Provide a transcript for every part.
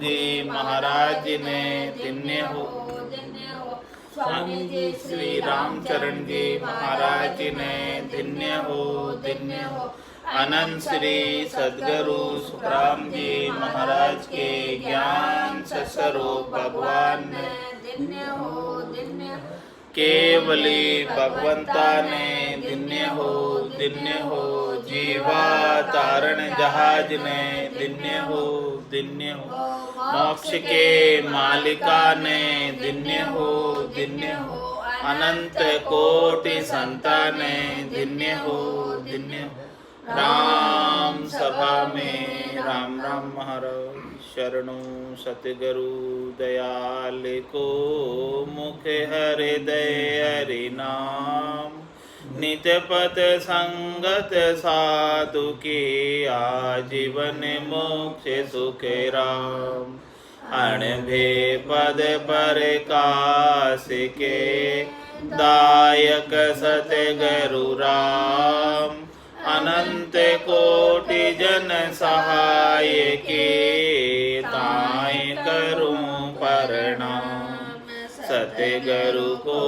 जी महाराज ने धन्य हो। स्वामी जी श्री रामचरण जी महाराज ने धन्य हो, धन्य हो। अनंत श्री सद्गुरु सुखराम जी महाराज के ज्ञान स्वरूप भगवान ने धन्य हो, धन्य हो। केवली भगवंता ने धन्य हो, धन्य हो। जीवा तारण जहाज ने धन्य हो, धन्य हो। मोक्ष के मालिका ने धन्य हो, धन्य हो। अनंत कोटि संताने धन्य हो, धन्य हो। राम सभा में राम राम महाराज शरणों सतगुरु दयाल को मुख हृदय हरि नाम नित्य पथ संगत साधु के आजीवन मोक्ष सुख राम अणभे पद पर काश के दायक सतगुरु राम अनंत कोटि जन सहाय के ताय करूं प्रणाम सतगुरु को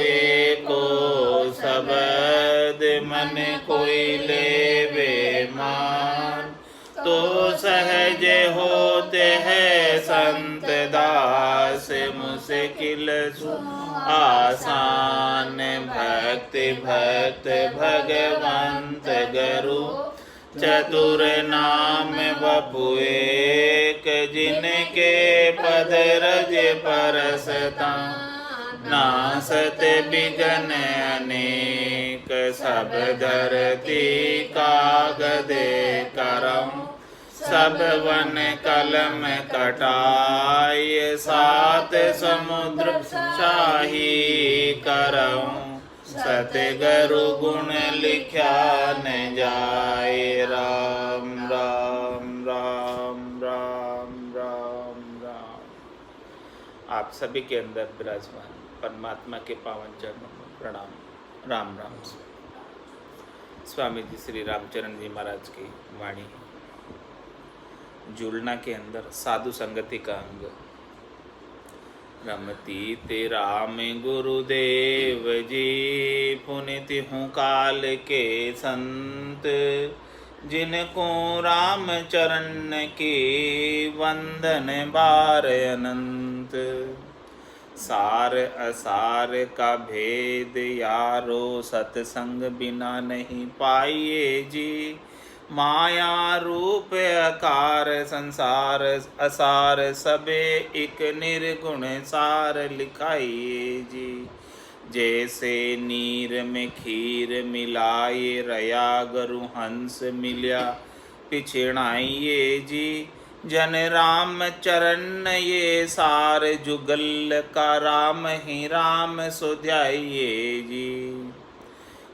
एको शब्द मन कोई लेवे मान तो सहज होते हैं संत दास मुश्किल आसान भक्ति भक्त भगवंत गुरु चतुर नाम बपु एक जिनके पद रज परसता नासत बिघन अनेक सब धरती कागदे करम सब वन कलम कटाय सात समुद्र शाही करऊं सतगुरु गुण लिख्या न जाए राम राम राम राम राम राम। आप सभी के अंदर विराजमान परमात्मा के पावन चरणों में प्रणाम। राम राम। स्वामी जी श्री रामचरण जी महाराज की वाणी जुलना के अंदर साधु संगति का अंग। रमती ते राम गुरुदेव जी पुनित हूँ काल के संत जिनको राम चरण के वंदन बार अनंत सार असार का भेद यारो सत्संग बिना नहीं पाइए जी माया रूप आकार संसार असार सबे एक निर्गुण सार लिखाइए जी जैसे नीर में खीर मिलाए रया गुरु हंस मिल्या पिछड़ाइए जी जन राम चरण ये सार जुगल का राम ही राम सुध्याइए जी।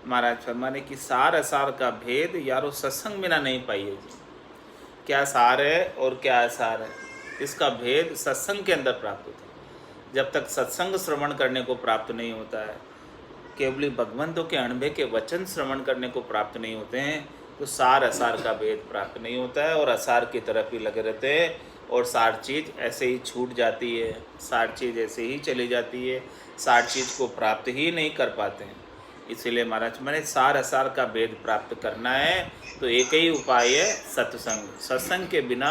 महाराज फरमाने की सार असार का भेद यारो सत्संग बिना नहीं पाइए जी। क्या सार है और क्या असार है, इसका भेद सत्संग के अंदर प्राप्त होता है। जब तक सत्संग श्रवण करने को प्राप्त नहीं होता है, केवली भगवंतों के अणभे के वचन श्रवण करने को प्राप्त नहीं होते हैं, तो सार असार का भेद प्राप्त नहीं होता है और असार की तरफ ही लगे रहते हैं और सार चीज़ ऐसे ही छूट जाती है, सार चीज़ ऐसे ही चली जाती है, सार चीज़ को प्राप्त ही नहीं कर पाते हैं। इसीलिए महाराज मैंने सार असार का भेद प्राप्त करना है तो एक ही उपाय है सत्संग। सत्संग के बिना,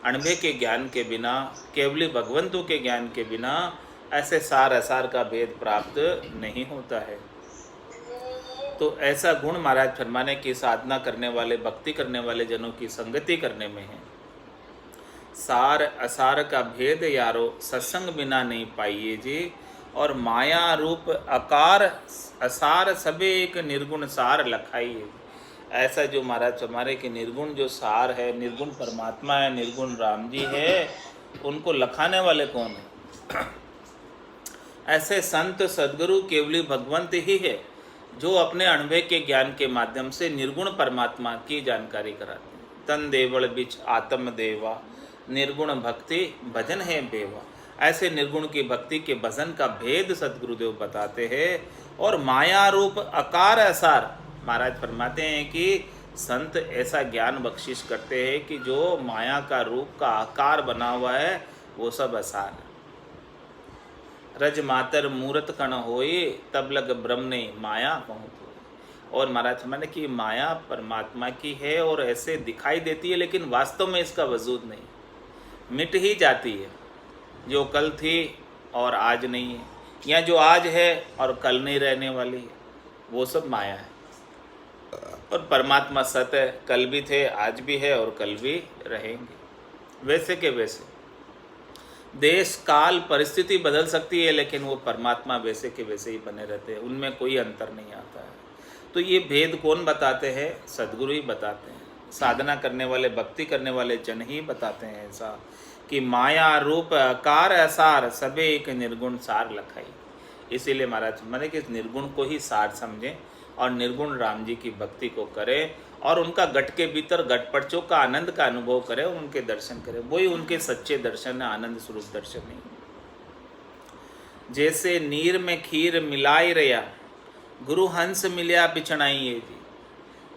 अणभे के ज्ञान के बिना, केवली भगवंतों के ज्ञान के बिना ऐसे सार असार का भेद प्राप्त नहीं होता है। तो ऐसा गुण महाराज फरमाने की साधना करने वाले, भक्ति करने वाले जनों की संगति करने में है। सार असार का भेद यारो सत्संग बिना नहीं पाइए जी और माया रूप आकार असार सबे एक निर्गुण सार लखाइए। ऐसा जो महाराज हमारे के निर्गुण जो सार है, निर्गुण परमात्मा है, निर्गुण राम जी है, उनको लखाने वाले कौन है? ऐसे संत सद्गुरु केवली भगवंत ही है जो अपने अणभे के ज्ञान के माध्यम से निर्गुण परमात्मा की जानकारी कराते हैं। तन देवल बिच आत्म देवा निर्गुण भक्ति भजन है बेवा। ऐसे निर्गुण की भक्ति के भजन का भेद सद्गुरुदेव बताते हैं। और माया रूप आकार असार महाराज फरमाते हैं कि संत ऐसा ज्ञान बख्शिश करते हैं कि जो माया का रूप का आकार बना हुआ है वो सब असार है। रज मातर मूरत कण होए तब लग ब्रह्म ने माया पहुँच। और महाराज मैंने कि माया परमात्मा की है और ऐसे दिखाई देती है, लेकिन वास्तव में इसका वजूद नहीं, मिट ही जाती है। जो कल थी और आज नहीं है, या जो आज है और कल नहीं रहने वाली है, वो सब माया है। और परमात्मा सत्य है, कल भी थे, आज भी है और कल भी रहेंगे। वैसे के वैसे देश काल परिस्थिति बदल सकती है, लेकिन वो परमात्मा वैसे के वैसे ही बने रहते हैं, उनमें कोई अंतर नहीं आता है। तो ये भेद कौन बताते हैं? सद्गुरु ही बताते हैं। साधना करने वाले, भक्ति करने वाले जन ही बताते हैं ऐसा कि माया रूप आकार असार सबे एक निर्गुण सार लखाई। इसीलिए महाराज मैंने कि निर्गुण को ही सार समझें और निर्गुण राम जी की भक्ति को करें और उनका घट के भीतर घटपटचों का आनंद का अनुभव करें और उनके दर्शन करें। वही उनके सच्चे दर्शन है, आनंद स्वरूप दर्शन नहीं। जैसे नीर में खीर मिलाई रहा गुरु हंस मिलिया बिछड़ाइए जी।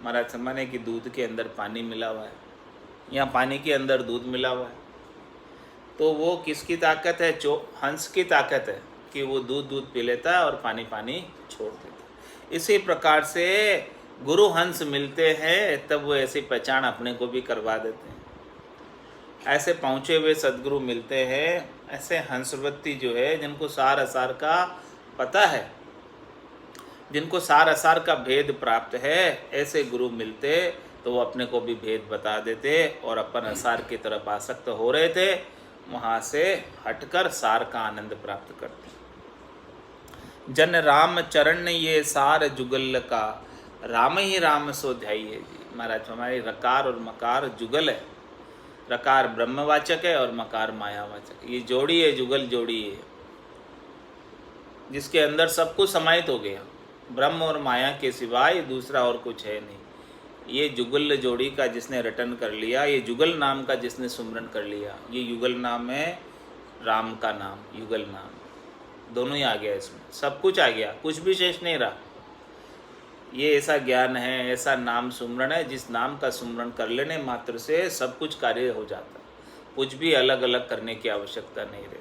महाराज माने कि दूध के अंदर पानी मिला हुआ है या पानी के अंदर दूध मिला हुआ है, तो वो किसकी ताकत है? हंस की ताकत है कि वो दूध पी लेता है और पानी छोड़ देता है। इसी प्रकार से गुरु हंस मिलते हैं तब वो ऐसी पहचान अपने को भी करवा देते हैं। ऐसे पहुँचे हुए सद्गुरु मिलते हैं, ऐसे हंसवृत्ति जो है जिनको सार असार का पता है, जिनको सार असार का भेद प्राप्त है, ऐसे गुरु मिलते तो वो अपने को भी भेद बता देते और अपन असार की तरफ आसक्त हो रहे थे वहाँ से हटकर सार का आनंद प्राप्त करते। जन राम चरण ये सार जुगल का राम ही राम सो ध्याइए जी। महाराज हमारी रकार और मकार जुगल है। रकार ब्रह्मवाचक है और मकार मायावाचक। ये जोड़ी है, जुगल जोड़ी है, जिसके अंदर सब कुछ समाहित हो गया। ब्रह्म और माया के सिवाय दूसरा और कुछ है नहीं। ये जुगल जोड़ी का जिसने रटन कर लिया, ये जुगल नाम का जिसने सुमरन कर लिया, ये युगल नाम है, राम का नाम युगल नाम, दोनों ही आ गया इसमें, सब कुछ आ गया, कुछ भी शेष नहीं रहा। ये ऐसा ज्ञान है, ऐसा नाम सुमरण है जिस नाम का सुमरण कर लेने मात्र से सब कुछ कार्य हो जाता है, कुछ भी अलग अलग करने की आवश्यकता नहीं रहती।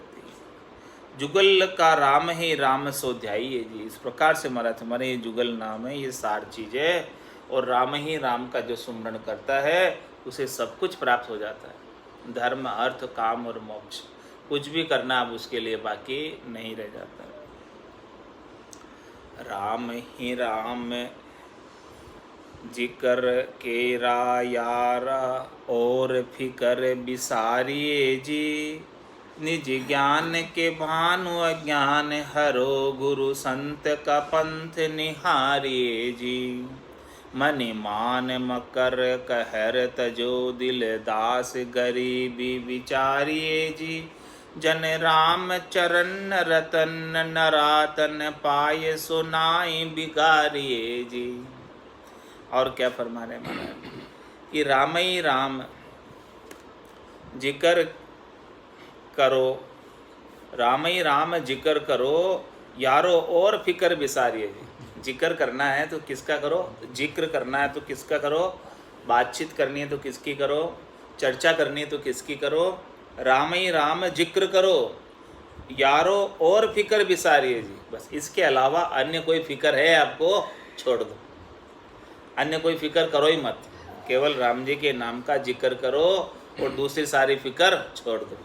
जुगल का राम ही राम सो ध्याइए जी। इस प्रकार से महाराज हमारे ये जुगल नाम है, ये सार चीज़ है, और राम ही राम का जो सुमरण करता है उसे सब कुछ प्राप्त हो जाता है। धर्म अर्थ काम और मोक्ष कुछ भी करना अब उसके लिए बाकी नहीं रह जाता। राम ही राम जिक्र केरा यारा और फिकर बिसारिए जी। निज ज्ञान के भानु अज्ञान हरो गुरु संत का पंथ निहारिए जी। मनि मान मकर कहर तजो दिल दास गरीबी विचारिए जी। जन राम चरण रतन नरातन पाए सुनाई बिगारिए जी। और क्या फरमा रहे महाराज कि राम ही राम जिक्र करो, राम ही राम जिक्र करो यारो और फिकर बिसारिए जी। जिक्र करना है तो किसका करो, जिक्र करना है तो किसका करो, बातचीत करनी है तो किसकी करो, चर्चा करनी है तो किसकी करो, राम ही राम जिक्र करो यारो और फिकर बिसारिए जी। बस इसके अलावा अन्य कोई फिक्र है आपको छोड़ दो, अन्य कोई फिक्र करो ही मत, केवल राम जी के नाम का जिक्र करो और दूसरी सारी फिक्र छोड़ दो।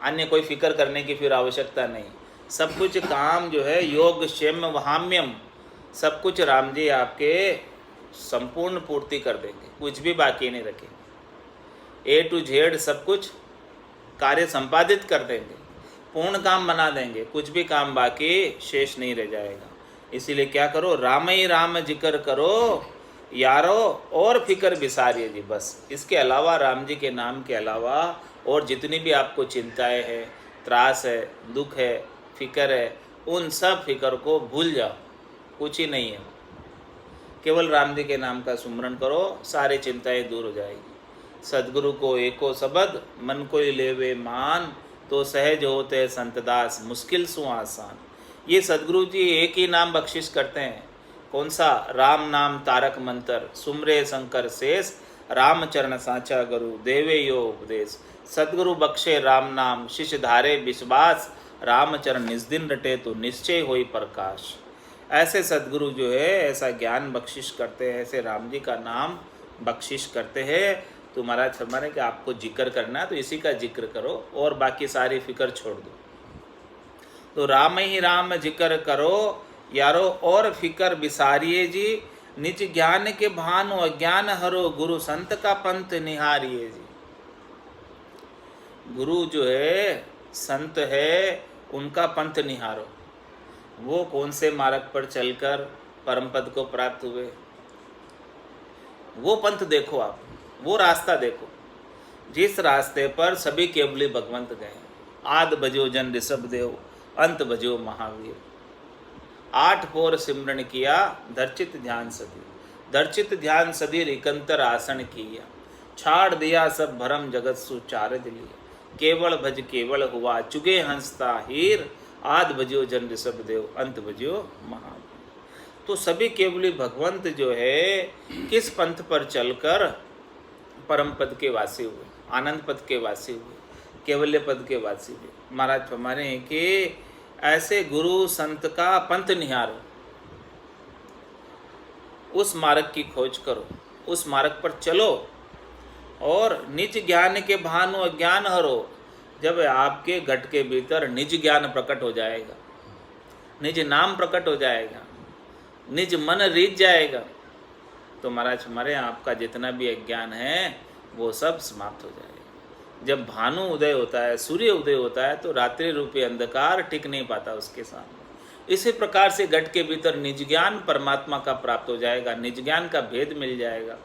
अन्य कोई फिक्र करने की फिर आवश्यकता नहीं। सब कुछ काम जो है योग क्षेम वहाम्यम, सब कुछ राम जी आपके संपूर्ण पूर्ति कर देंगे, कुछ भी बाकी नहीं रखेंगे। A to Z सब कुछ कार्य संपादित कर देंगे, पूर्ण काम बना देंगे, कुछ भी काम बाकी शेष नहीं रह जाएगा। इसीलिए क्या करो, राम ही राम जिक्र करो यारो और फिक्र बिसारिए जी। बस इसके अलावा राम जी के नाम के अलावा और जितनी भी आपको चिंताएं हैं, त्रास है, दुख है, फिक्र है, उन सब फिक्र को भूल जाओ, कुछ ही नहीं है। केवल राम जी के नाम का सुमरण करो, सारी चिंताएं दूर हो जाएगी। सद्गुरु को एको शब्द मन को ही लेवे मान, तो सहज होते संतदास मुश्किल सु आसान। ये सद्गुरु जी एक ही नाम बख्शिश करते हैं, कौन सा? राम नाम तारक मंत्र, सुमरे शंकर शेष, रामचरण साचा गुरु, देवे यो उपदेश। सदगुरु बख्शे राम नाम, शिष्य धारे विश्वास, रामचरण निज दिन रटे तो निश्चय होई प्रकाश। ऐसे सदगुरु जो है ऐसा ज्ञान बख्शिश करते हैं, ऐसे राम जी का नाम बख्शिश करते हैं। तो महाराज फरमाने कि आपको जिक्र करना है तो इसी का जिक्र करो और बाकी सारी फिक्र छोड़ दो। तो राम ही राम जिक्र करो यारो और फिक्र बिसारिए जी, निज ज्ञान के भानु अज्ञान हरो, गुरु संत का पंथ निहारिए जी। गुरु जो है संत है उनका पंथ निहारो। वो कौन से मार्ग पर चलकर परम पद को प्राप्त हुए, वो पंथ देखो आप, वो रास्ता देखो जिस रास्ते पर सभी केवली भगवंत गए। आद बजो जन ऋषभ देव, अंत बजो महावीर। 8 पोर सिमरन किया, दर्चित ध्यान सदी, दर्चित ध्यान सदी रिकंतर आसन किया। छाड़ दिया सब भरम जगत सुचार दिलिया, केवल भज केवल हुआ चुगे हंसता हीर। आद बजो जन ऋषभ देव, अंत बजो महावीर। तो सभी केवली भगवंत जो है किस पंथ पर चलकर परम पद के वासी हुए, आनंद पद के वासी हुए, केवल्य पद के वासी हुए। महाराज फरमाने हैं कि ऐसे गुरु संत का पंथ निहारो, उस मार्ग की खोज करो, उस मार्ग पर चलो और निज ज्ञान के भानु अज्ञान हरो। जब आपके घट के भीतर निज ज्ञान प्रकट हो जाएगा, निज नाम प्रकट हो जाएगा, निज मन रीझ जाएगा, तो महाराज हमारे आपका जितना भी अज्ञान है वो सब समाप्त हो जाएगा। जब भानु उदय होता है, सूर्य उदय होता है, तो रात्रि रूपी अंधकार टिक नहीं पाता उसके सामने। इसी प्रकार से घट के भीतर निज ज्ञान परमात्मा का प्राप्त हो जाएगा, निज ज्ञान का भेद मिल जाएगा,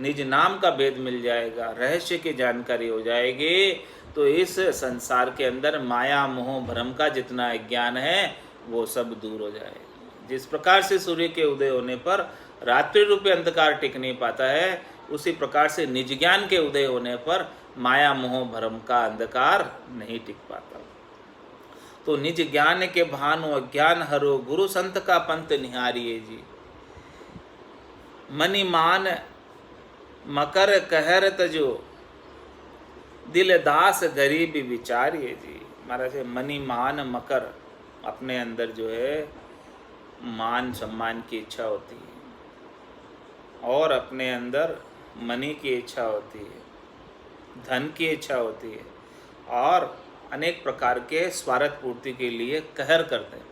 निज नाम का भेद मिल जाएगा, रहस्य की जानकारी हो जाएगी। तो इस संसार के अंदर माया मोह भ्रम का जितना अज्ञान है वो सब दूर हो जाएगा। जिस प्रकार से सूर्य के उदय होने पर रात्रि रूपी अंधकार टिक नहीं पाता है, उसी प्रकार से निज ज्ञान के उदय होने पर माया मोह भ्रम का अंधकार नहीं टिक पाता। तो निज ज्ञान के भानु अज्ञान हरो, गुरु संत का पंथ निहारिए जी। मनि मान मकर कहर तजो, दिल दास गरीब विचारिए जी। महाराज मनि मान मकर, अपने अंदर जो है मान सम्मान की इच्छा होती है और अपने अंदर मनी की इच्छा होती है, धन की इच्छा होती है और अनेक प्रकार के स्वार्थ पूर्ति के लिए कहर करते हैं,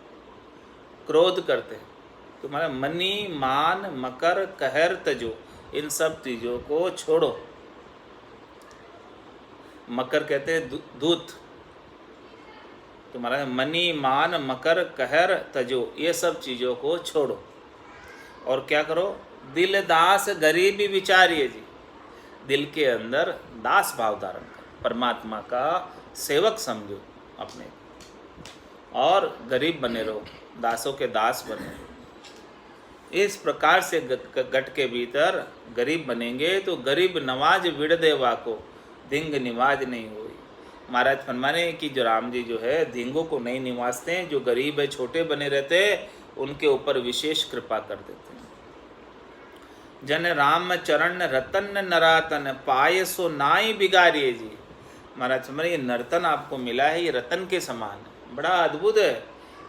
क्रोध करते हैं। तो हमारा मनी मान मकर कहर तजो, इन सब चीज़ों को छोड़ो। मकर कहते हैं दूत। तो हमारा मनी मान मकर कहर तजो, ये सब चीज़ों को छोड़ो और क्या करो? दिल दास गरीबी विचारिए जी। दिल के अंदर दास भाव धारण करो, परमात्मा का सेवक समझो अपने और गरीब बने रहो, दासों के दास बने रहो। इस प्रकार से गट के भीतर गरीब बनेंगे तो गरीब नवाज विड़ देवा को, धिंग निवाज नहीं हुई। महाराज फरमाने कि जो राम जी जो है धिंगों को नहीं निवासते हैं, जो गरीब है छोटे बने रहते उनके ऊपर विशेष कृपा कर देते हैं। जन राम चरण रतन नरातन, पाए सो नाई बिगाड़िए जी। महाराज फरमाने ये नर्तन आपको मिला है, ये रतन के समान है, बड़ा अद्भुत है,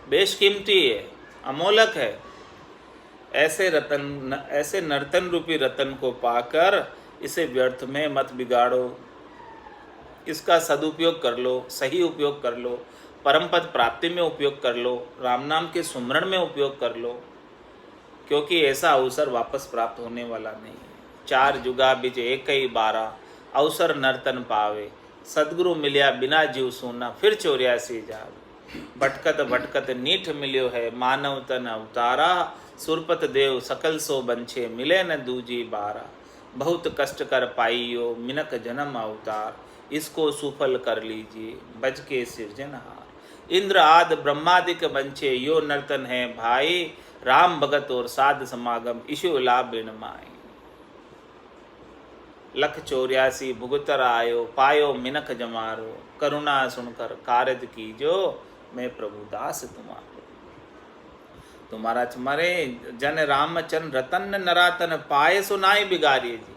बेशकीमती है, अमोलक है। ऐसे रतन, ऐसे नर्तन रूपी रतन को पाकर इसे व्यर्थ में मत बिगाड़ो, इसका सदुपयोग कर लो, सही उपयोग कर लो, परम पद प्राप्ति में उपयोग कर लो, राम नाम के सुमरण में उपयोग कर लो, क्योंकि ऐसा अवसर वापस प्राप्त होने वाला नहीं है। 4 जुगा बिच एक ही 12, अवसर नर्तन पावे, सदगुरु मिलिया बिना जीव सोना, फिर 84 जावे। भटकत भटकत नीठ मिलियो है, मानव तन अवतारा, सुरपत देव सकल सो बंछे, मिले न दूजी बारा। बहुत कष्ट कर पाइयो मिनक जन्म अवतार, इसको सुफल कर लीजिए बज के सिरजनहार। इंद्र आदि ब्रह्मादिक बंछे, यो नर्तन है भाई, राम भगत और साध समागम, इशु लाभ बिन माई। 184 भुगतर आयो, पायो मिनक जमारो, करुणा सुनकर कारज कीजो, मैं प्रभु दास तुम्हारो। तुम्हारा तुम्हारे जन रामचरण रतन नरातन पाए सुनाई बिगारिए जी।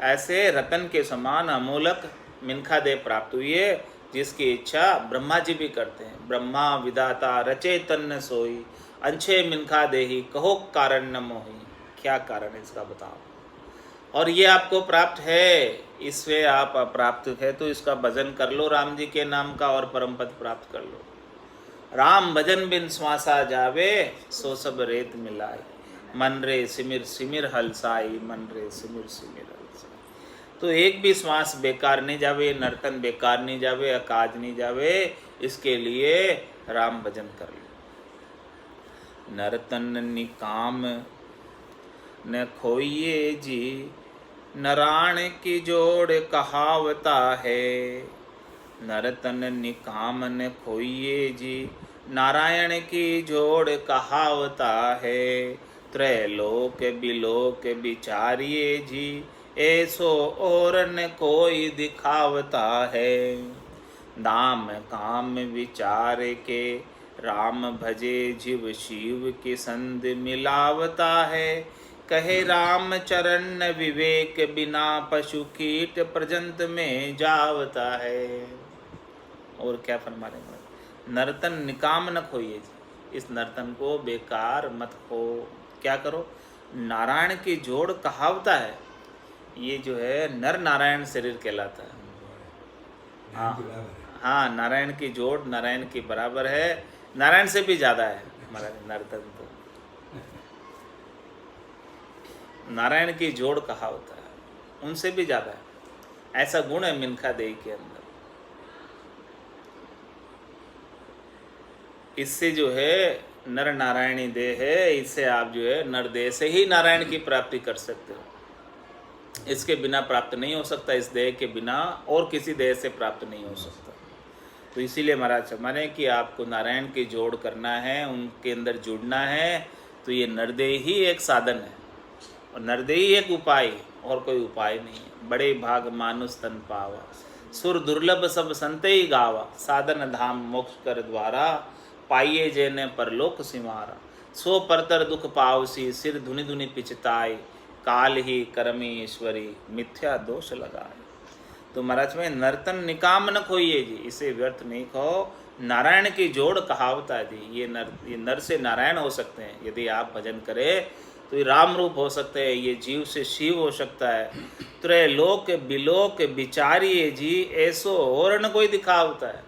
ऐसे रतन के समान अमूलक मिनखा दे प्राप्त हुई है, जिसकी इच्छा ब्रह्मा जी भी करते हैं। ब्रह्मा विधाता रचे तन्न सोई, अंछे मिनखा देही कहो कारण न मोही। क्या कारण है इसका बताओ। और ये आपको प्राप्त है, इससे आप अप्राप्त है तो इसका भजन कर लो राम जी के नाम का और परम पद प्राप्त कर लो। राम भजन बिन श्वासा जावे, सो सब रेत मिलाई। मन रे सिमिर सिमिर हलसाई, मन रे सिमिर सिमिर हलसाई। तो एक भी श्वास बेकार नहीं जावे, नर्तन बेकार नहीं जावे, अकाज नहीं जावे, इसके लिए राम भजन कर लो। नर्तन निकाम न खोइए जी, नराण की जोड़ कहावता है। नरतन निकाम न खोइए जी, नारायण की जोड़ कहावता है। त्रैलोक बिलोक विचारिए जी, ऐसो और न कोई दिखावता है। दाम काम विचार के राम भजे, जीव शिव की संध मिलावता है। कहे राम चरण विवेक, बिना पशु कीट पर्यंत में जावता है। और क्या फरमा रहे, नर्तन निकाम न खोइए, इस नर्तन को बेकार मत खो। क्या करो, नारायण की जोड़ कहावता है। ये जो है नर नारायण शरीर कहलाता है। हाँ, नारायण की जोड़ नारायण की बराबर है, नारायण से भी ज़्यादा है हमारा नर्तन। तो नारायण की जोड़ कहावता है, उनसे भी ज़्यादा है। ऐसा गुण है मिनखा देही के अंदर। इससे जो है नर नारायणी देह है, इससे आप जो है नर देह से ही नारायण की प्राप्ति कर सकते हो। इसके बिना प्राप्त नहीं हो सकता, इस देह के बिना और किसी देह से प्राप्त नहीं हो सकता। तो इसीलिए महाराज माने कि आपको नारायण की जोड़ करना है, उनके अंदर जुड़ना है। तो ये नरदेह ही एक साधन है और नरदेह ही एक उपाय, और कोई उपाय नहीं है। बड़े भाग मानुष तन पावा, सुर दुर्लभ सब संते ही गावा। साधन धाम मोक्ष कर द्वारा, पाइये जेने परलोक सिमारा। सो परतर दुख पावसी, सिर धुनि धुनि पिचताई। काल ही कर्मी ईश्वरी, मिथ्या दोष लगाए। तो महाराज में नर्तन निकाम न खोइए जी, इसे व्यर्थ नहीं कहो। नारायण की जोड़ कहावता है जी। ये नर से नारायण हो सकते हैं यदि आप भजन करें, तो ये राम रूप हो सकते हैं, ये जीव से शिव हो सकता है। त्रैलोक बिलोक विचारिए जी, ऐसो और न कोई दिखावता है।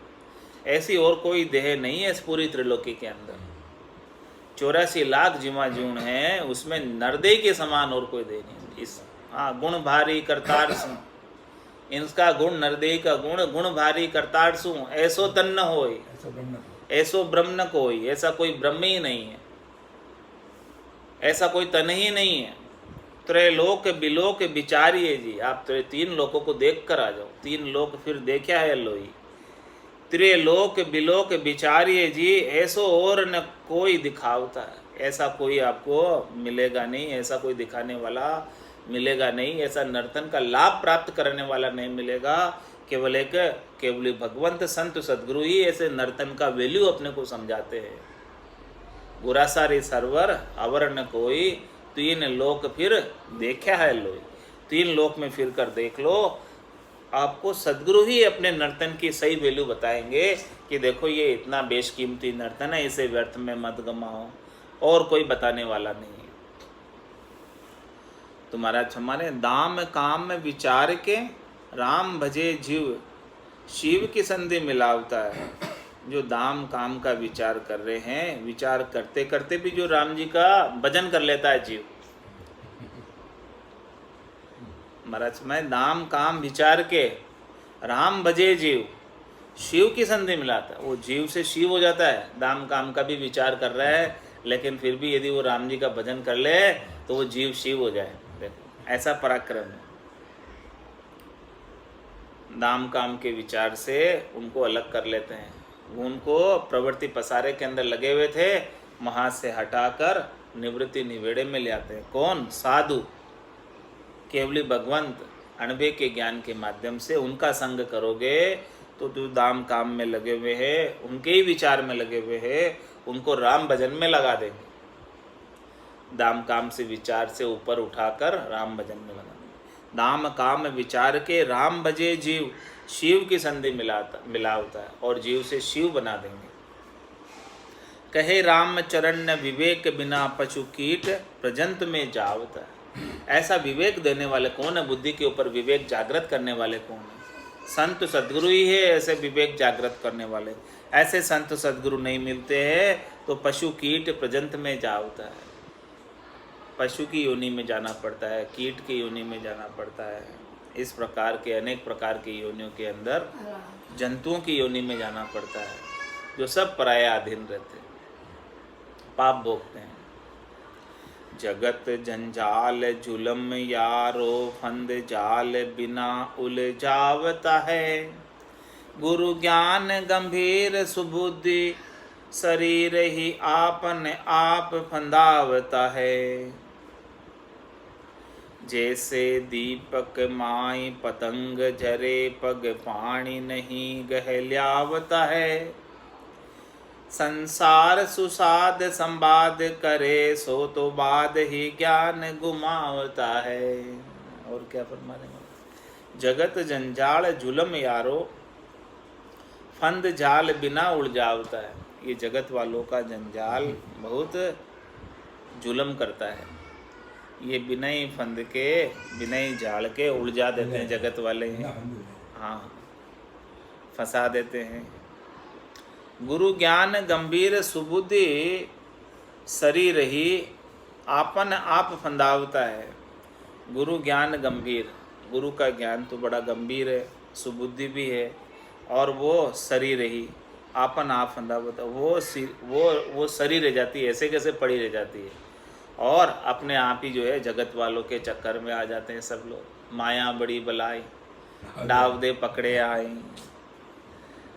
ऐसी और कोई देह नहीं है इस पूरी त्रिलोकी के अंदर। 84 लाख जीवा जून है, उसमें नरदेह के समान और कोई देह नहीं। इस गुण भारी करतार सु, इनका गुण नरदेह का गुण भारी करतार सु। ऐसो तन न होय, ऐसो ब्रह्म न कोई। ऐसा कोई ब्रह्म ही नहीं है, ऐसा कोई तन ही नहीं है। त्रैलोक बिलोक विचारिए जी, आप 3 लोकों को देख कर आ जाओ। 3 लोक फिर देखा है लोई। त्रिलोक बिलोक विचारिए जी, ऐसो और न कोई दिखावता है। ऐसा कोई आपको मिलेगा नहीं, ऐसा कोई दिखाने वाला मिलेगा नहीं, ऐसा नर्तन का लाभ प्राप्त करने वाला नहीं मिलेगा। केवल भगवंत संत सद्गुरु ही ऐसे नर्तन का वैल्यू अपने को समझाते हैं। गुरासारी सरवर अवर न कोई, 3 लोक फिर देखा है लोई। 3 लोक में फिर कर देख लो, आपको सद्गुरु ही अपने नर्तन की सही वैल्यू बताएंगे कि देखो ये इतना बेशकीमती नर्तन है, इसे व्यर्थ में मत गमाओ। और कोई बताने वाला नहीं है। तुम्हारा हमारे दाम काम में विचार के, राम भजे जीव शिव की संधि मिलावता है। जो दाम काम का विचार कर रहे हैं, विचार करते करते भी जो राम जी का भजन कर लेता है जीव। महाराज मैं दाम काम विचार के राम भजे जीव, शिव की संधि मिलाता है। वो जीव से शिव हो जाता है। दाम काम का भी विचार कर रहा है, लेकिन फिर भी यदि वो राम जी का भजन कर ले तो वो जीव शिव हो जाए। देखो ऐसा पराक्रम है। दाम काम के विचार से उनको अलग कर लेते हैं। उनको प्रवृत्ति पसारे के अंदर लगे हुए थे, वहाँ से हटाकर निवृत्ति निवेड़े में ले आते हैं। कौन? साधु। केवली भगवंत अणबे के ज्ञान के माध्यम से उनका संग करोगे तो जो दाम काम में लगे हुए हैं, उनके ही विचार में लगे हुए हैं, उनको राम भजन में लगा देंगे। दाम काम से विचार से ऊपर उठाकर राम भजन में लगा देंगे। दाम काम विचार के राम भजे जीव, शिव की संधि मिलावता है और जीव से शिव बना देंगे। कहे राम चरण न विवेक बिना पशु कीट प्रजंत में जावता है। ऐसा विवेक देने वाले कौन है? बुद्धि के ऊपर विवेक जागृत करने वाले कौन है? संत सद्गुरु ही है ऐसे विवेक जागृत करने वाले। ऐसे संत सद्गुरु नहीं मिलते हैं तो पशु कीट प्रजंत में जावता है। पशु की योनि में जाना पड़ता है, कीट की योनि में जाना पड़ता है। इस प्रकार के अनेक प्रकार की योनियों के अंदर जंतुओं की योनि में जाना पड़ता है, जो सब पराया अधीन रहते हैं, पाप भोगते हैं। जगत जंजाल जुलम यारो, फंद जाल बिना उलझावता है। गुरु ज्ञान गंभीर सुबुद्धि, शरीर ही आपन आप फंदावता है। जैसे दीपक माई पतंग झरे, पग पानी नहीं गहल्यावता है। संसार सुसाद संवाद करे, सो तो बाद ही ज्ञान गुमावता है। और क्या फरमा रहे हैं? जगत जंजाल जुलम यारो, फंद जाल बिना उलझावता है। ये जगत वालों का जंजाल बहुत जुलम करता है। ये बिना ही फंद के, बिना ही जाल के उलझा देते हैं जगत वाले हैं। हाँ, फंसा देते हैं। गुरु ज्ञान गंभीर सुबुद्धि, शरीर ही आपन आप फंदावता है। गुरु ज्ञान गंभीर, गुरु का ज्ञान तो बड़ा गंभीर है, सुबुद्धि भी है, और वो शरीर ही आपन आप फंदावता। वो शरीर रह जाती है, ऐसे कैसे पड़ी रह जाती है, और अपने आप ही जो है जगत वालों के चक्कर में आ जाते हैं सब लोग। माया बड़ी बलाई, डाव दे पकड़े आए।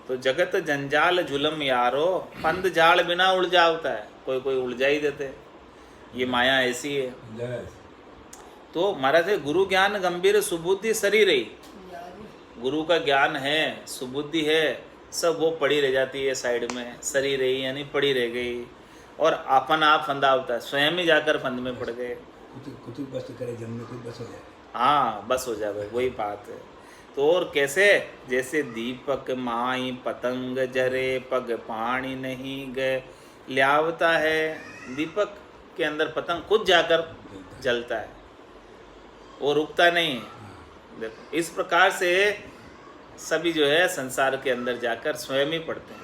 तो जगत जंजाल जुलम यारो, फंद जाल बिना उलझावता है। कोई कोई उलझा ही देते, ये माया ऐसी है। तो महाराज है गुरु ज्ञान गंभीर सुबुद्धि शरीर ही, गुरु का ज्ञान है, सुबुद्धि है, सब वो पड़ी रह जाती है साइड में, शरीर ही यानी पड़ी रह गई, और अपन आप फंदा होता है, स्वयं ही जाकर फंद में पड़ गए। कुछ बस करे जन्म में, कुछ बस हो जाए। हाँ, बस हो जाए, वही बात है। तो और कैसे? जैसे दीपक माई पतंग जरे, पग पानी नहीं गए ल्यावता है। दीपक के अंदर पतंग खुद जाकर जलता है, वो रुकता नहीं है। देखो, इस प्रकार से सभी जो है संसार के अंदर जाकर स्वयं ही पड़ते हैं।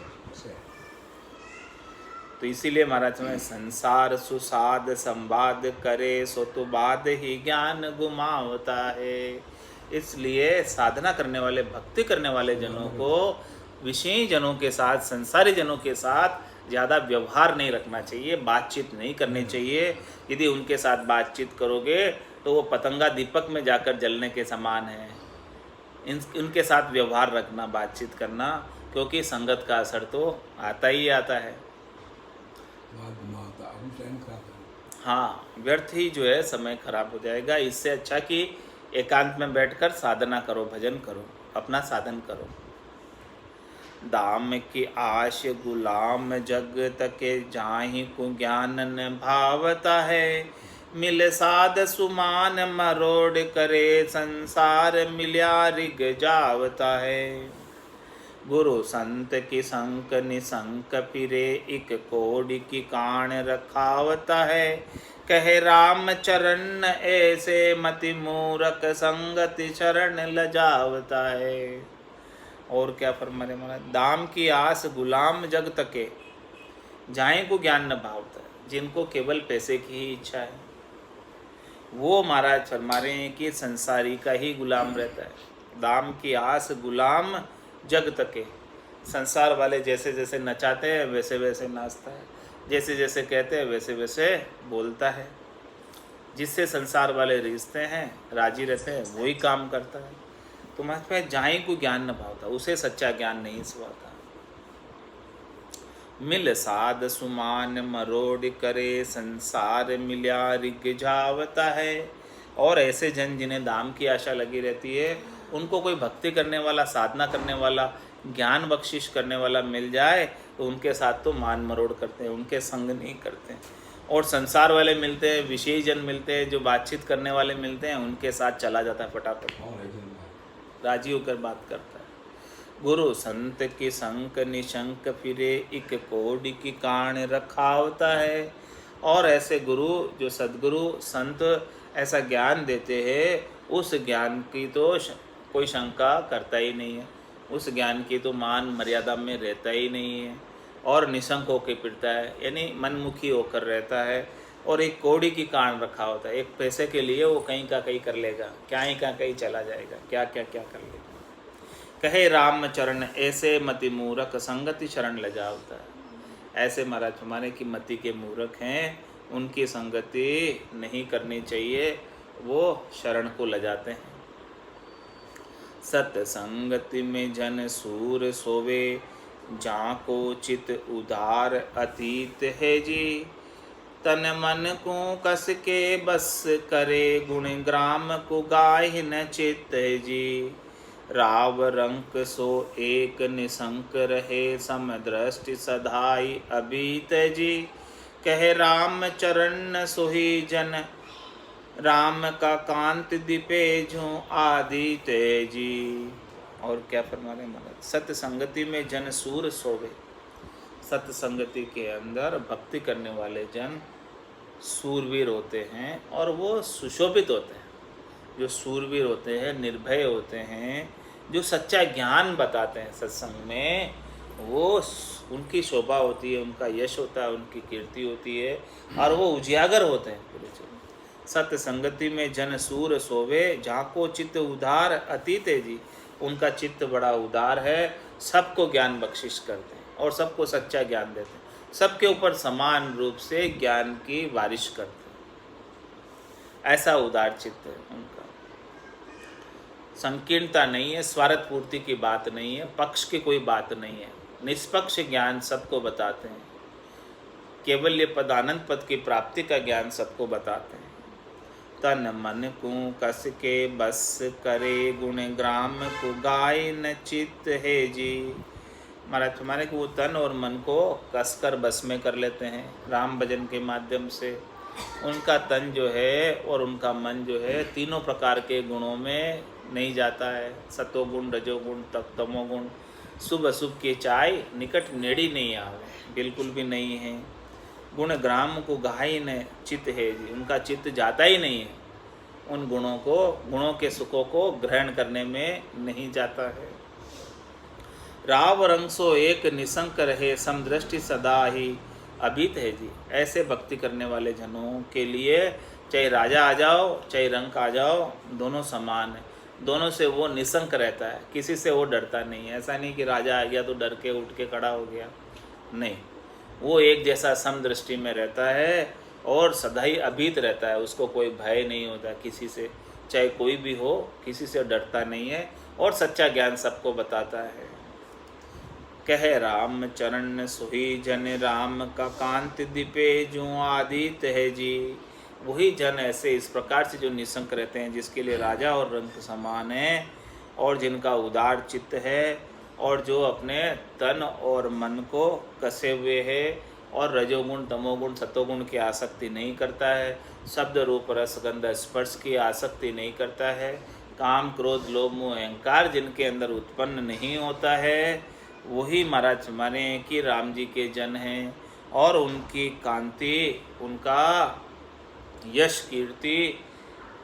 तो इसीलिए महाराज में संसार सुसाद संवाद करे, सो तो बाद ही ज्ञान गुमावता है। इसलिए साधना करने वाले, भक्ति करने वाले जनों को विषयी जनों के साथ, संसारी जनों के साथ ज़्यादा व्यवहार नहीं रखना चाहिए, बातचीत नहीं करनी चाहिए। यदि उनके साथ बातचीत करोगे तो वो पतंगा दीपक में जाकर जलने के समान है। उनके साथ व्यवहार रखना, बातचीत करना, क्योंकि संगत का असर तो आता ही आता है। हाँ, व्यर्थ ही जो है समय खराब हो जाएगा। इससे अच्छा कि एकांत में बैठकर साधना करो, भजन करो, अपना साधन करो। दाम की आश गुलाम जग तके, जाहि को ज्ञान न भावता है। मिल साध सुमान मरोड़ करे, संसार मिल्या रिग जावता है। गुरु संत की संक निसंक फिरे, एक कोडि की कान रखावता है। कहे राम चरण ऐसे, मति मूरख संगति शरण लजावता है। और क्या फरमाने महाराज? दाम की आस गुलाम जग तके, जाए को ज्ञान न भावता है। जिनको केवल पैसे की ही इच्छा है, वो महाराज फरमा रहे हैं कि संसारी का ही गुलाम रहता है। दाम की आस गुलाम जग तके, संसार वाले जैसे जैसे नचाते हैं वैसे वैसे नाचता है, जैसे जैसे कहते हैं वैसे वैसे बोलता है। जिससे संसार वाले रिश्ते हैं, राजी रहते हैं, वही काम करता है। तो महाराज जाहि को ज्ञान न भावता, उसे सच्चा ज्ञान नहीं सुहाता। मिल साध सुमान मरोड़ करे, संसार मिल्या रिग जावता है। और ऐसे जन जिन्हें दाम की आशा लगी रहती है, उनको कोई भक्ति करने वाला, साधना करने वाला, ज्ञान बख्शिश करने वाला मिल जाए तो उनके साथ तो मान मरोड़ करते हैं, उनके संग नहीं करते हैं। और संसार वाले मिलते हैं, विषयी जन मिलते हैं, जो बातचीत करने वाले मिलते हैं, उनके साथ चला जाता है फटाफट, राजी होकर बात करता है। गुरु संत की संक निशंक फिरे, एक कोडि की कान रखावता है। और ऐसे गुरु जो सद्गुरु संत ऐसा ज्ञान देते हैं, उस ज्ञान की तो कोई शंका करता ही नहीं है, उस ज्ञान की तो मान मर्यादा में रहता ही नहीं है, और निशंक होकर फिरता है, यानी मनमुखी होकर रहता है। और एक कौड़ी की कान रखा होता है, एक पैसे के लिए वो कहीं का कहीं कर लेगा, क्या ही का कहीं चला जाएगा, क्या क्या क्या कर लेगा। कहे राम चरण ऐसे मति मूरख, संगति शरण ले जाता है। ऐसे महाराज हमारे की मति के मूर्ख हैं, उनकी संगति नहीं करनी चाहिए, वो शरण को ले जाते हैं। सत्संगति में जन सूर सोवे, जहाँ को चित उदार अतीत है जी। तन मन को कस के बस करे, गुण ग्राम को गाय न चित है जी। राव रंक सो एक निशंक रहे, समदृष्टि सधाई अभीत जी। कहे राम चरण सोही जन, राम का कांत दीपे जो आदित जी। और क्या फरमा रहे महाराज, सत्संगति में जन सूर सोवे। सत्संगति के अंदर भक्ति करने वाले जन सूरवीर होते हैं, और वो सुशोभित होते हैं। जो सूरवीर होते हैं, निर्भय होते हैं, जो सच्चा ज्ञान बताते हैं सत्संग में, वो उनकी शोभा होती है, उनका यश होता है, उनकी कीर्ति होती है, और वो उजागर होते हैं पूरे जीवन। सत्संगति में जन सूर सोवे, झाको चित्त उदार अतीत है जी। उनका चित्त बड़ा उदार है, सबको ज्ञान बख्शिश करते हैं और सबको सच्चा ज्ञान देते हैं, सबके ऊपर समान रूप से ज्ञान की बारिश करते हैं। ऐसा उदार चित्त है उनका। संकीर्णता नहीं है, स्वार्थ पूर्ति की बात नहीं है, पक्ष की कोई बात नहीं है, निष्पक्ष ज्ञान सबको बताते हैं। केवल ये पद आनंद पद की प्राप्ति का ज्ञान सबको बताते हैं। तन मन को कस के बस करे, गुण ग्राम को गाय न चित है जी। महाराज हमारे को वो तन और मन को कसकर बस में कर लेते हैं राम भजन के माध्यम से। उनका तन जो है और उनका मन जो है, तीनों प्रकार के गुणों में नहीं जाता है। सतोगुण, रजोगुण, तमोगुण, शुभ अशुभ के चाय निकट नेड़ी नहीं आवे, बिल्कुल भी नहीं है। गुण ग्राम को गाय न चित्त है जी। उनका चित्त जाता ही नहीं है, उन गुणों को, गुणों के सुखों को ग्रहण करने में नहीं जाता है। राव रंग सो एक निशंक रहे, समदृष्टि सदा ही अभीत है जी। ऐसे भक्ति करने वाले जनों के लिए चाहे राजा आ जाओ चाहे रंक आ जाओ, दोनों समान है। दोनों से वो निशंक रहता है, किसी से वो डरता नहीं है। ऐसा नहीं कि राजा आ गया तो डर के उठ के खड़ा हो गया, नहीं, वो एक जैसा समदृष्टि में रहता है और सदा ही अभीत रहता है। उसको कोई भय नहीं होता किसी से, चाहे कोई भी हो, किसी से डरता नहीं है, और सच्चा ज्ञान सबको बताता है। कहे राम चरण सोही जन, राम का कांत दीपे जो आदित है जी। वही जन ऐसे इस प्रकार से जो निशंक रहते हैं, जिसके लिए राजा और रंक समान है, और जिनका उदार चित्त है, और जो अपने तन और मन को कसे हुए है, और रजोगुण, तमोगुण, सतोगुण की आसक्ति नहीं करता है, शब्द रूप रस गंध स्पर्श की आसक्ति नहीं करता है, काम क्रोध लोभ मोह अहंकार जिनके अंदर उत्पन्न नहीं होता है, वही महाराज माने कि राम जी के जन हैं। और उनकी कांति, उनका यश कीर्ति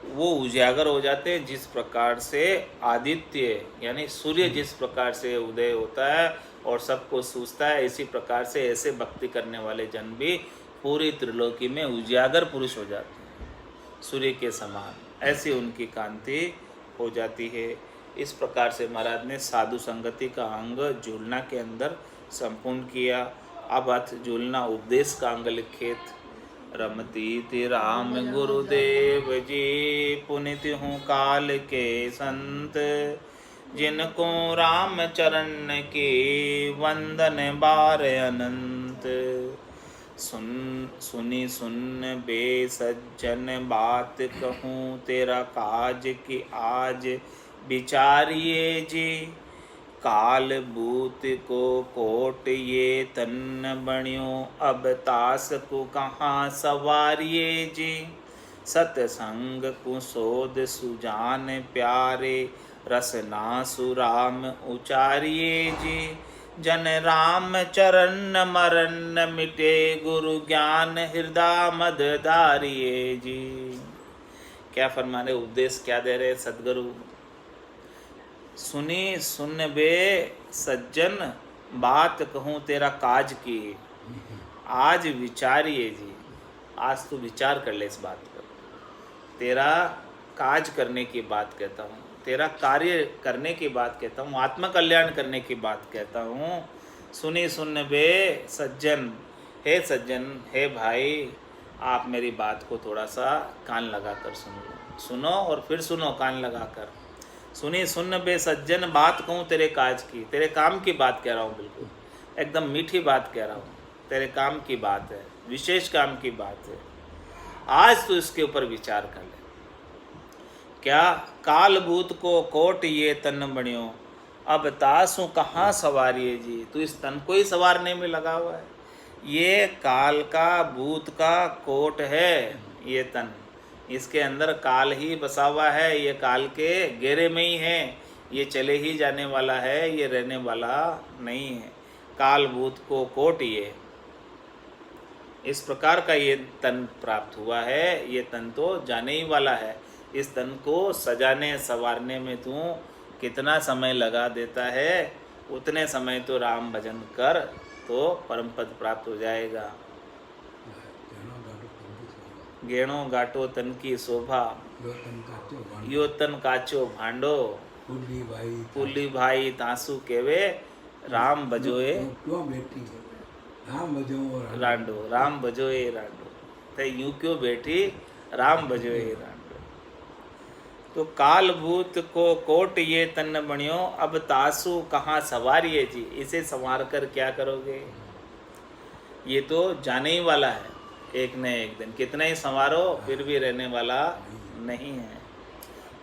वो उजागर हो जाते हैं। जिस प्रकार से आदित्य यानी सूर्य जिस प्रकार से उदय होता है और सबको सूझता है, इसी प्रकार से ऐसे भक्ति करने वाले जन भी पूरी त्रिलोकी में उजागर पुरुष हो जाते हैं, सूर्य के समान। ऐसी उनकी कांति हो जाती है। इस प्रकार से महाराज ने साधु संगति का अंग झूलना के अंदर संपूर्ण किया। अब अथ झूलना उपदेश का अंग लिखित। रमती राम गुरुदेव जी, पुनित हूँ काल के संत, जिनको राम चरण के वंदन बार अनंत। सुनी सुन बे सज्जन बात कहूँ, तेरा काज की आज विचारिए जी। काल भूत को कोट ये तन बण्यो, अब तास को कहाँ सवारिये जी। सतसंग कुसोद सुजान प्यारे, रसना सुराम उचारिये जी। जन राम चरण मरन मिटे, गुरु ज्ञान हृदय मद धारिये जी। क्या फरमा रहे, उपदेश क्या दे रहे सदगुरु। सुनी सुन बे सज्जन, बात कहूँ तेरा काज की। आज विचारिए जी, आज तू विचार कर ले इस बात पर। तेरा काज करने की बात कहता हूँ, तेरा कार्य करने की बात कहता हूँ, आत्म कल्याण करने की बात कहता हूँ। सुनी सुन बे सज्जन, हे सज्जन, हे भाई, आप मेरी बात को थोड़ा सा कान लगा कर सुन लो। सुनो और फिर सुनो कान लगा कर। सुनी सुन बे सज्जन, बात कहूँ तेरे काज की, तेरे काम की बात कह रहा हूँ, बिल्कुल एकदम मीठी बात कह रहा हूँ। तेरे काम की बात है, विशेष काम की बात है। आज तो इसके ऊपर विचार कर ले। क्या काल भूत को कोट ये तन बण्यो, अब तासु कहाँ सवारिये जी। तू इस तन को ही सवारने में लगा हुआ है। ये काल का भूत का कोट है ये तन, इसके अंदर काल ही बसा हुआ है। ये काल के घेरे में ही है, ये चले ही जाने वाला है, ये रहने वाला नहीं है। काल भूत को कोट ये, इस प्रकार का ये तन प्राप्त हुआ है। ये तन तो जाने ही वाला है। इस तन को सजाने संवारने में तू कितना समय लगा देता है, उतने समय तो राम भजन कर तो परम पद प्राप्त हो जाएगा। गेणो गाटो तन की शोभा, यो तन काचो भांडो, पुली भाई तांसू केवे, राम भजोए रांडो, राम भजोए रांडो। तो यूं क्यों बैठी, राम भजोए रांडो। तो काल भूत को कोट ये तन बण्यो, अब तासु कहाँ सवारिये जी। इसे संवार कर क्या करोगे, ये तो जाने ही वाला है एक न एक दिन। कितना ही संवारो फिर भी रहने वाला नहीं है।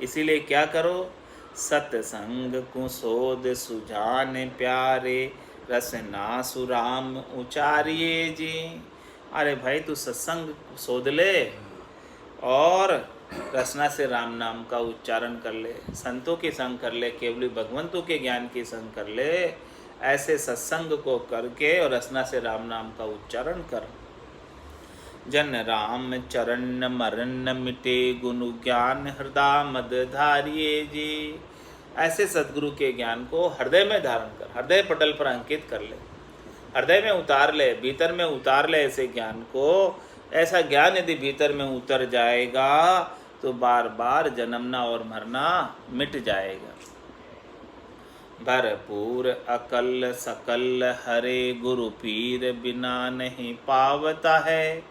इसीलिए क्या करो, सतसंग कुसोद सुजान प्यारे, रसना सुराम उचारिये जी। अरे भाई तू सत्संग शोध ले और रसना से राम नाम का उच्चारण कर ले, संतों के संग कर ले, केवली भगवंतों के ज्ञान के संग कर ले। ऐसे सत्संग को करके और रसना से राम नाम का उच्चारण कर। जन राम चरण मरण मिटे, गुरु ज्ञान हृदय मद धारिये जी। ऐसे सदगुरु के ज्ञान को हृदय में धारण कर, हृदय पटल पर अंकित कर ले, हृदय में उतार ले, भीतर में उतार ले ऐसे ज्ञान को। ऐसा ज्ञान यदि भीतर में उतर जाएगा तो बार बार जन्मना और मरना मिट जाएगा। भरपूर अकल सकल हरे, गुरु पीर बिना नहीं पावता है।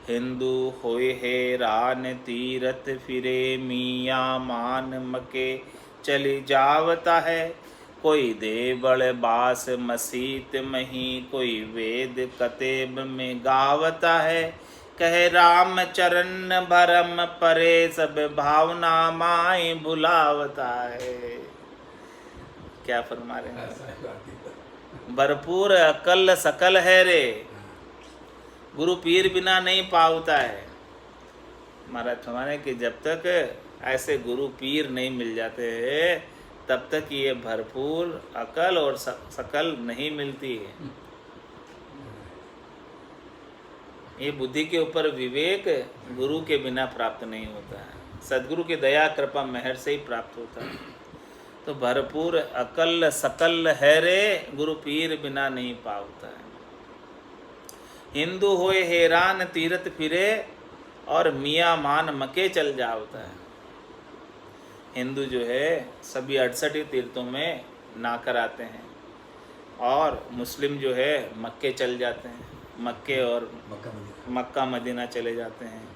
हिंदू होए हैरान तीरथ फिरे, मियाँ मान मके चली जावता है। कोई दे बड़ बास मसीत मही, कोई वेद कतेब में गावता है। कहे राम चरण भरम परे, सब भावना माई भुलावता है। क्या फरमा रहे हैं, भरपूर अकल सकल है रे, गुरु पीर बिना नहीं पावता है। महाराज फरमाने कि जब तक ऐसे गुरु पीर नहीं मिल जाते हैं तब तक ये भरपूर अकल और सकल नहीं मिलती है। ये बुद्धि के ऊपर विवेक गुरु के बिना प्राप्त नहीं होता है, सदगुरु की दया कृपा मेहर से ही प्राप्त होता है। तो भरपूर अकल सकल है रे, गुरु पीर बिना नहीं पावता है। हिंदू होए हैरान तीरथ फिरे, और मियाँ मान मके चल जावता है। हिंदू जो है सभी 68 तीर्थों में नाकर आते हैं, और मुस्लिम जो है मक्के चल जाते हैं, मक्के और मक्का मदीना चले जाते हैं।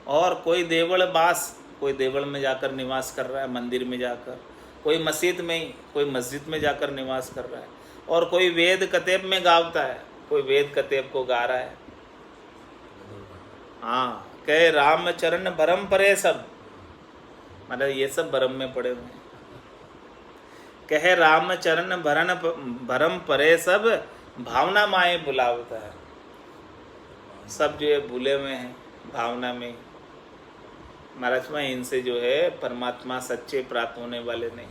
और कोई देवल बास, कोई देवल में जाकर निवास कर रहा है, मंदिर में जाकर, कोई मस्जिद में ही, कोई मस्जिद में जाकर निवास कर रहा है, और कोई वेद कतेब में गावता है, कोई वेद कतेब को गा रहा है। हाँ, कहे राम चरण भरम परे, सब मतलब ये सब भरम में पड़े हुए हैं। कहे राम चरण भरन भरम परे सब, भावना माए बुलावता है। सब जो है भूले हुए हैं भावना में। महाराज में इनसे जो है परमात्मा सच्चे प्राप्त होने वाले नहीं।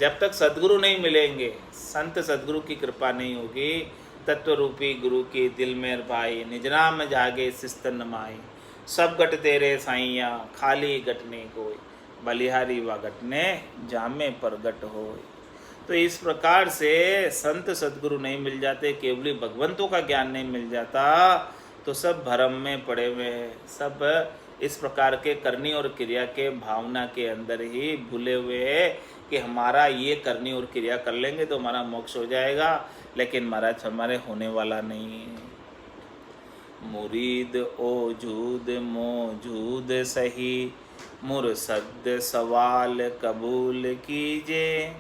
जब तक सद्गुरु नहीं मिलेंगे, संत सद्गुरु की कृपा नहीं होगी, तत्व रूपी गुरु के दिल में भाई, निज नाम जागे सिस्तन नमाई, सब गट तेरे साइया खाली गटने कोई, बलिहारी व गटने जामे पर गट होय। तो इस प्रकार से संत सद्गुरु नहीं मिल जाते, केवली भगवंतों का ज्ञान नहीं मिल जाता, तो सब भ्रम में पड़े हुए हैं। सब इस प्रकार के करनी और क्रिया के भावना के अंदर ही भूले हुए हैं कि हमारा ये करनी और क्रिया कर लेंगे तो हमारा मोक्ष हो जाएगा, लेकिन महाराज हमारे होने वाला नहीं है। मुरीद ओजूद मौजूद सही, मुरसद सवाल कबूल कीजे,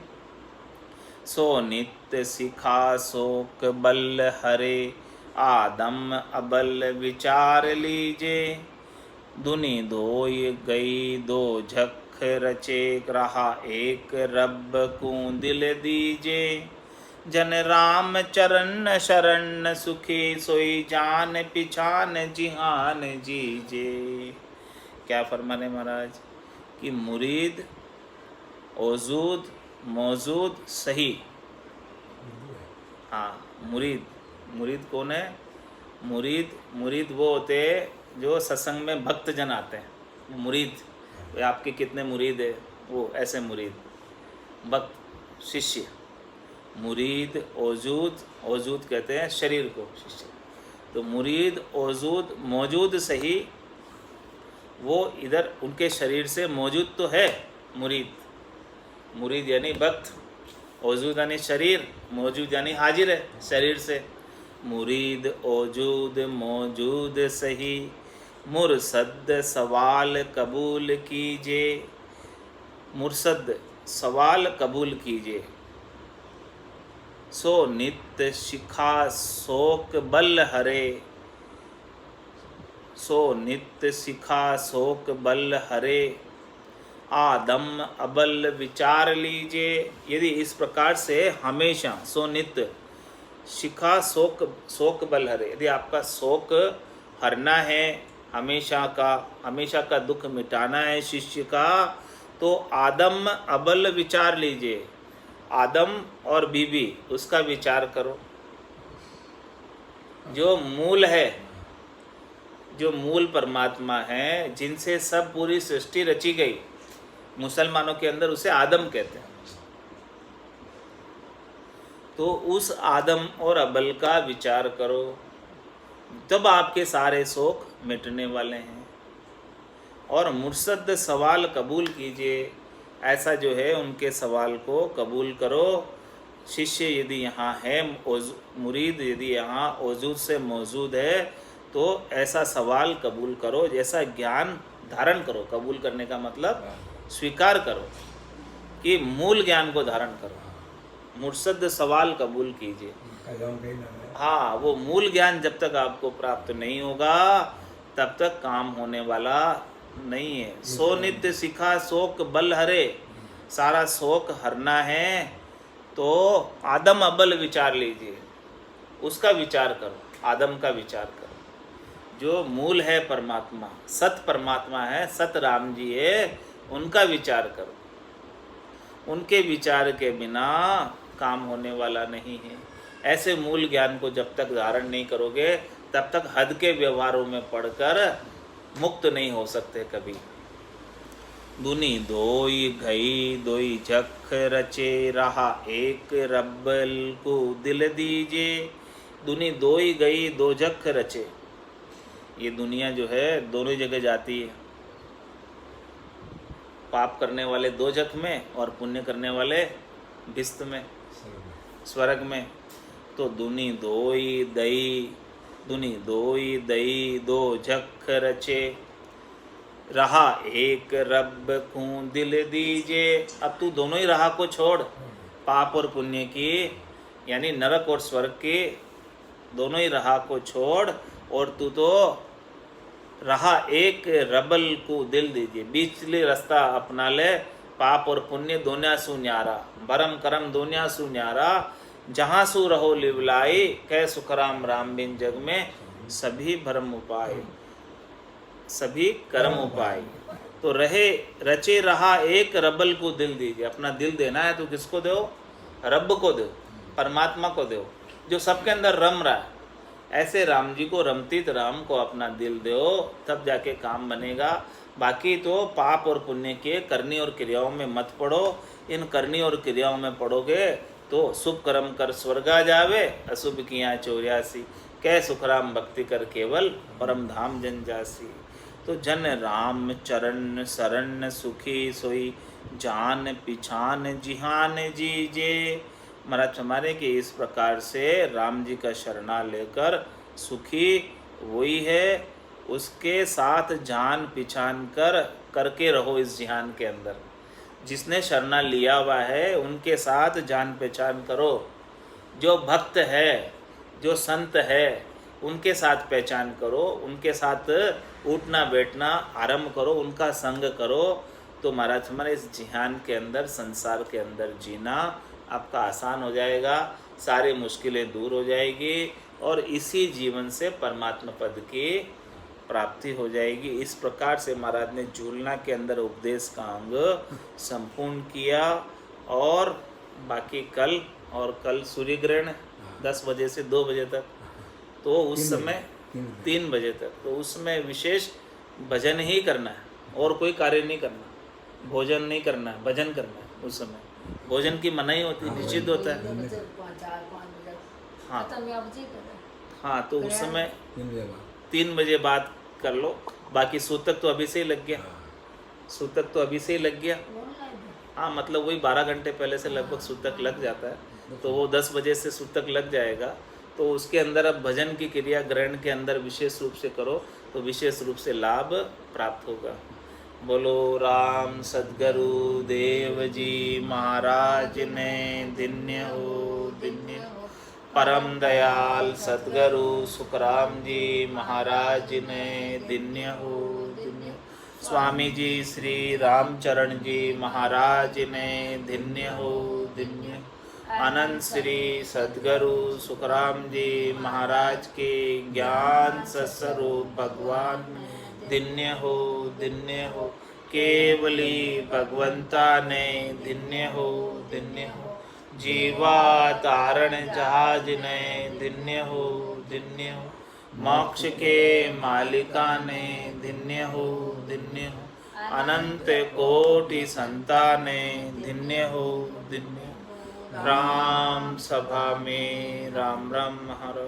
सो नित्य सिखा सोक बल हरे, आदम अबल विचार लीजे, दुनि धोय गई दो झक रचे, रहा एक रब को दिल दीजे, जन राम चरण शरण सुखी, सोई जान पिछान जिहान जीजे। क्या फरमाने महाराज कि मुरीद औजूद मौजूद सही। हाँ, मुरीद कौन है? मुरीद वो होते हैं जो सत्संग में भक्त जन आते हैं। मुरीद आपके कितने मुरीद है, वो ऐसे मुरीद, भक्त शिष्य। मुरीद औजूद कहते हैं शरीर को, शिष्य। तो मुरीद औजूद मौजूद सही, वो इधर उनके शरीर से मौजूद तो है। मुरीद यानी भक्त, औजूद यानी शरीर, मौजूद यानी हाजिर है शरीर से। मुरीद औजूद मौजूद सही, मुरसद सवाल कबूल कीजे, मुरसद सवाल कबूल कीजिए, सो नित्य शिखा शोक बल हरे, सो नित्य शिखा शोक बल हरे, आदम अबल विचार लीजिए। यदि इस प्रकार से हमेशा सो नित्य शिखा शोक बल हरे, यदि आपका शोक हरना है, हमेशा का दुख मिटाना है शिष्य का, तो आदम अबल विचार लीजिए। आदम और बीबी उसका विचार करो। जो मूल है, जो मूल परमात्मा है, जिनसे सब पूरी सृष्टि रची गई, मुसलमानों के अंदर उसे आदम कहते हैं। तो उस आदम और अबल का विचार करो, तब आपके सारे शोक मिटने वाले हैं। और मुर्शद सवाल कबूल कीजिए, ऐसा जो है उनके सवाल को कबूल करो। शिष्य यदि यहाँ है, मुरीद यदि यहाँ औजूद से मौजूद है, तो ऐसा सवाल कबूल करो, जैसा ज्ञान धारण करो। कबूल करने का मतलब स्वीकार करो कि मूल ज्ञान को धारण करो। मुर्शद सवाल कबूल कीजिए। हाँ, वो मूल ज्ञान जब तक आपको प्राप्त नहीं होगा, तब तक काम होने वाला नहीं है। सो नित्य सिखा शोक बल हरे, सारा शोक हरना है तो आदम अबल विचार लीजिए, उसका विचार करो, आदम का विचार करो। जो मूल है परमात्मा, सत परमात्मा है, सत राम जी है, उनका विचार करो। उनके विचार के बिना काम होने वाला नहीं है। ऐसे मूल ज्ञान को जब तक धारण नहीं करोगे, तब तक हद के व्यवहारों में पढ़कर मुक्त नहीं हो सकते कभी। दुनि धोई गई दोई झक रचे, रहा एक रब्बल को दिल दीजे। दुनि धोई गई दो झक रचे, ये दुनिया जो है दोनों जगह जाती है। पाप करने वाले दो झक में और पुण्य करने वाले भिस्त में, स्वर्ग में। तो दुनि धोई दई दो झक रचे, रहा एक रब को दिल दीजे। अब तू दोनों ही राह को छोड़, पाप और पुण्य की, यानी नरक और स्वर्ग की दोनों ही राह को छोड़, और तू तो रहा एक रबल को दिल दीजिए, बीचले रास्ता अपना ले, पाप और पुण्य दोन्या सु न्यारा, भरम करम दोन्या सु न्यारा, जहाँ सु रहो लिवलाई, कह सुखराम राम बिन जग में सभी भरम उपाय, सभी कर्म उपाय। तो रहे रचे रहा एक रबल को दिल दीजिए। अपना दिल देना है तो किसको दो? रब को दो, परमात्मा को दो, जो सबके अंदर रम रहा है। ऐसे राम जी को, रमतीत राम को अपना दिल दो, तब जाके काम बनेगा। बाकी तो पाप और पुण्य के करनी और क्रियाओं में मत पड़ो। इन करनी और क्रियाओं में पड़ोगे तो शुभ कर्म कर स्वर्गा जावे, अशुभ किया 84, कह सुखराम भक्ति कर केवल परम धाम जन जासी। तो जन राम चरण शरण सुखी सोई, जान पिछान जिहान जीजे। महाराज हमारे कि इस प्रकार से राम जी का शरणा लेकर सुखी वही है, उसके साथ जान पिछान कर करके रहो इस जिहान के अंदर। जिसने शरणा लिया हुआ है उनके साथ जान पहचान करो। जो भक्त है, जो संत है, उनके साथ पहचान करो, उनके साथ उठना बैठना आरंभ करो, उनका संग करो। तो महाराज हमारे इस जिहान के अंदर, संसार के अंदर जीना आपका आसान हो जाएगा, सारी मुश्किलें दूर हो जाएगी और इसी जीवन से परमात्मा पद की प्राप्ति हो जाएगी। इस प्रकार से महाराज ने झूलना के अंदर उपदेश का अंग संपूर्ण किया। और बाकी कल सूर्य ग्रहण 10 बजे से 2 बजे तक, तो उस समय 3 बजे तक, तो उसमें विशेष भजन ही करना है और कोई कार्य नहीं करना, भोजन नहीं करना है, भजन करना है। उस समय भोजन की मनाही होती है, निषिद्ध होता है। हाँ, तो उस समय 3 बजे बाद कर लो। बाकी सूतक तो अभी से ही लग गया, सूतक तो अभी से ही लग गया। हाँ, मतलब वही 12 घंटे पहले से लगभग सूतक लग जाता है, तो वो 10 बजे से सूतक लग जाएगा। तो उसके अंदर अब भजन की क्रिया ग्रहण के अंदर विशेष रूप से करो तो विशेष रूप से लाभ प्राप्त होगा। बोलो राम सद्गुरु देव जी महाराज ने धन्य हो, धन्य हो। परम दयाल सद्गुरु सुखराम जी महाराज ने धन्य हो, धन्य हो। स्वामी जी श्री रामचरण जी महाराज ने धन्य हो, धन्य हो। अनंत श्री सद्गुरु सुखराम जी महाराज के ज्ञान सस्वरूप भगवान धन्य हो, धन्य हो। केवली भगवंता ने धन्य हो, धन्य हो। जीवा तारण जहाज ने धन्य हो, धन्य हो। मोक्ष के मालिका ने धन्य हो, धन्य हो। अनंत कोटि संताने धन्य हो, धन्य हो। राम सभा में राम राम हर